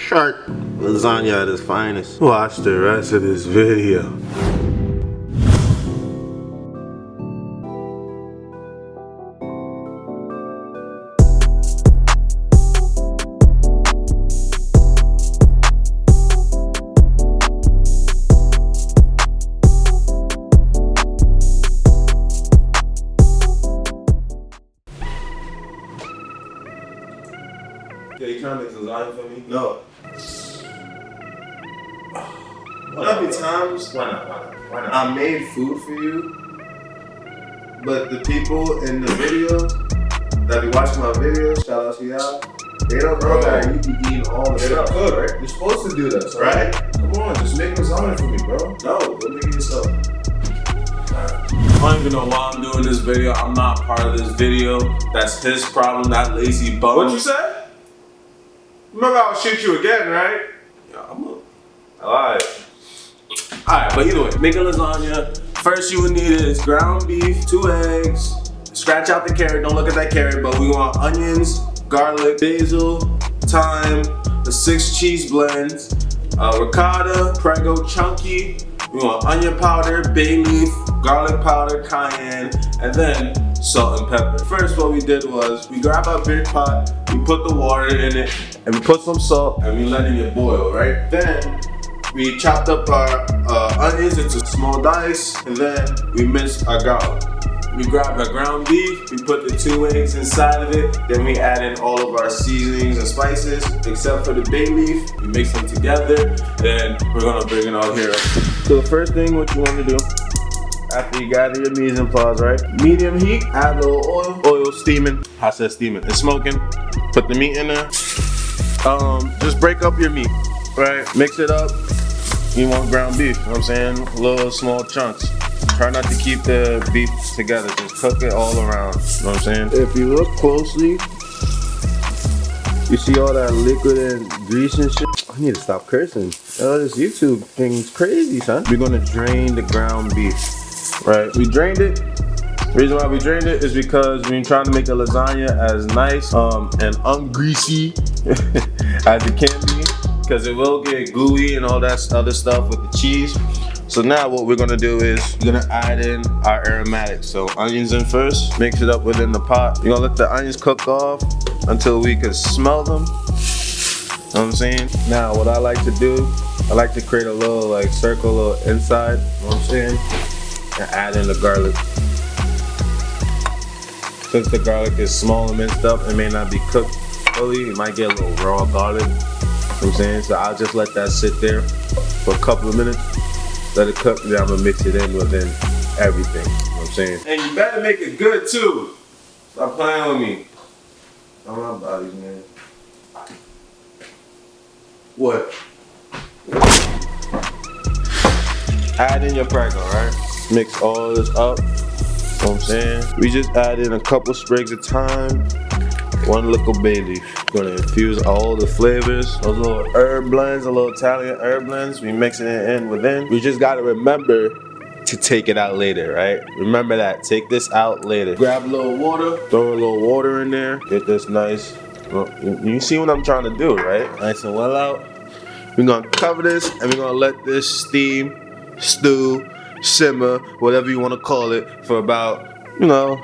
Shark. Lasagna at its finest. Watch the rest of this video. Yeah, you trying to make lasagna for me? No. There'll be times why not? I made food for you, but the people in the video that be watching my videos, shout out to y'all, they don't know that you be eating all the stuff. Good, right? You're supposed to do that, so right? Come on, just make lasagna for me, bro. No, go make it yourself. I don't even know why I'm doing this video. I'm not part of this video. That's his problem, that lazy bum. What you say? Remember I'll shoot you again, right? Yeah, Alright, but either way, make a lasagna. First you would need is ground beef, 2 eggs, scratch out the carrot, don't look at that carrot, but we want onions, garlic, basil, thyme, the 6 cheese blends, ricotta, prego chunky, we want onion powder, bay leaf, garlic powder, cayenne, and then salt and pepper. First what we did was, we grabbed our big pot, we put the water in it, and we put some salt, and we letting it boil, right? Then, we chopped up our onions into small dice, and then we minced our garlic. We grabbed our ground beef, we put the 2 eggs inside of it, then we add in all of our seasonings and spices, except for the bay leaf. We mix them together, then we're gonna bring it all here. So the first thing what you wanna do, after you gather your mise en place, right? Medium heat, add a little oil. Oil steaming. I said steaming. It's smoking. Put the meat in there. Just break up your meat, right? Mix it up. You want ground beef, you know what I'm saying? Little small chunks. Try not to keep the beef together. Just cook it all around, you know what I'm saying? If you look closely, you see all that liquid and grease and shit. I need to stop cursing. Oh, this YouTube thing's crazy, son. We're gonna drain the ground beef. Right, we drained it. The reason why we drained it is because we're trying to make a lasagna as nice and ungreasy as it can be, because it will get gooey and all that other stuff with the cheese. So now what we're gonna do is we're gonna add in our aromatics. So onions in first, mix it up within the pot. We're gonna let the onions cook off until we can smell them. You know what I'm saying? Now what I like to do, I like to create a little like circle, little inside, you know what I'm saying? And add in the garlic. Since the garlic is small and minced up, it may not be cooked fully. It might get a little raw garlic. You know what I'm saying? So I'll just let that sit there for a couple of minutes. Let it cook, then I'm gonna mix it in within everything. You know what I'm saying? And you better make it good too. Stop playing with me. On my bodies, man. What? Add in your prego, right? Mix all this up, you know what I'm saying? We just add in a couple sprigs of thyme, 1 little bay leaf. Gonna infuse all the flavors, those little herb blends, a little Italian herb blends. We mixing it in within. We just gotta remember to take it out later, right? Remember that, take this out later. Grab a little water, throw a little water in there, get this nice, you see what I'm trying to do, right? Nice and well out. We're gonna cover this and we're gonna let this steam, stew, simmer, whatever you want to call it, for about,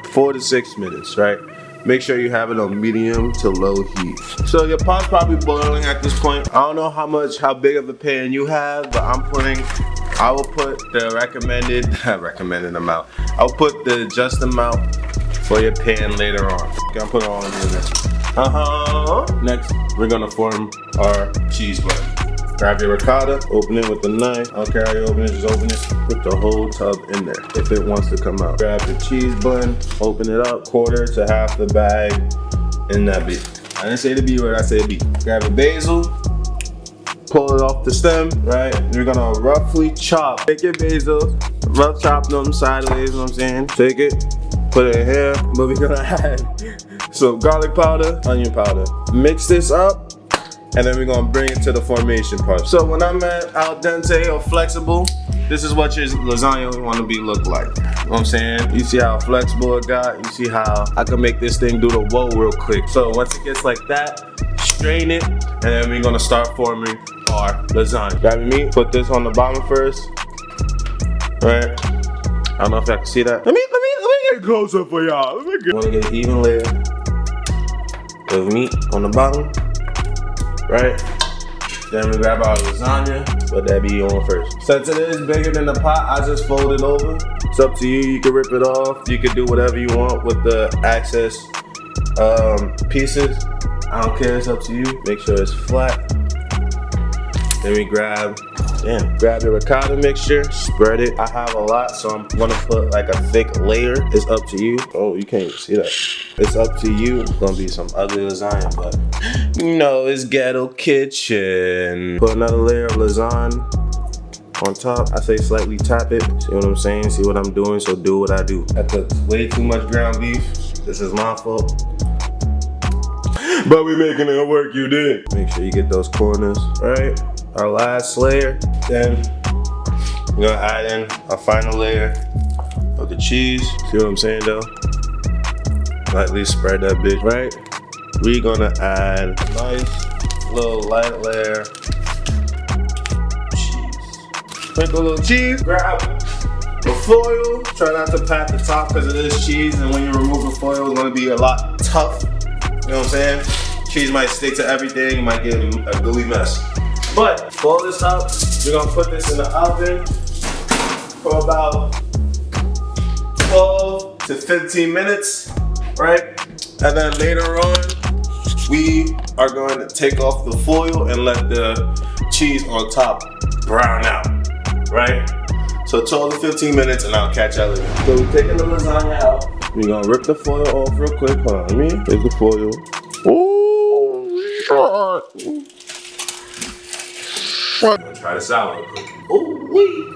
4 to 6 minutes, right? Make sure you have it on medium to low heat. So your pot's probably boiling at this point. I don't know how big of a pan you have, but I will put the recommended amount. I'll put the just amount for your pan later on. Gonna put it all in here. Next, we're gonna form our cheese blend. Grab your ricotta, open it with the knife. I don't care how you open it, just open it. Put the whole tub in there if it wants to come out. Grab the cheese blend, open it up, 1/4 to half the bag in that beef. I didn't say the B word, I said B. Grab a basil, pull it off the stem, right? You're gonna roughly chop. Take your basil, rough chop them sideways, you know what I'm saying? Take it, put it in here, but we're gonna add some garlic powder, onion powder. Mix this up. And then we're gonna bring it to the formation part. So when I'm at al dente or flexible, this is what your lasagna want to be look like. You know what I'm saying? You see how flexible it got? You see how I can make this thing do the whoa real quick. So once it gets like that, strain it, and then we're gonna start forming our lasagna. Grab your meat, put this on the bottom first, right? I don't know if y'all can see that. Let me get closer for y'all. Wanna get an even layer of meat on the bottom, right? Then we grab our lasagna, put that be on first. Since it is bigger than the pot, I just fold it over. It's up to you. You can rip it off. You can do whatever you want with the excess pieces. I don't care, it's up to you. Make sure it's flat. Then we grab the ricotta mixture, spread it. I have a lot, so I'm gonna put like a thick layer. It's up to you. Oh, you can't even see that. It's up to you. It's gonna be some ugly lasagna, but you know, it's Ghetto Kitchen. Put another layer of lasagna on top. I say slightly tap it. See what I'm saying? See what I'm doing, so do what I do. I put way too much ground beef. This is my fault. But we making it work, you did. Make sure you get those corners, right? Our last layer. Then we're gonna add in our final layer of the cheese. See what I'm saying though? Lightly spread that bitch, right? We're gonna add a nice little light layer of cheese. Sprinkle a little cheese, grab the foil. Try not to pat the top because it is cheese, and when you remove the foil, it's gonna be a lot tough. You know what I'm saying? Cheese might stick to everything, you might get a gooey mess. But fold this up, we're gonna put this in the oven for about 12 to 15 minutes, right? And then later on, we are going to take off the foil and let the cheese on top brown out, right? So 12 to 15 minutes and I'll catch y'all later. So we're taking the lasagna out. We're gonna rip the foil off real quick. Hold on, let me take the foil. Oh, God. I'm gonna try this out real quick. Oh, wait.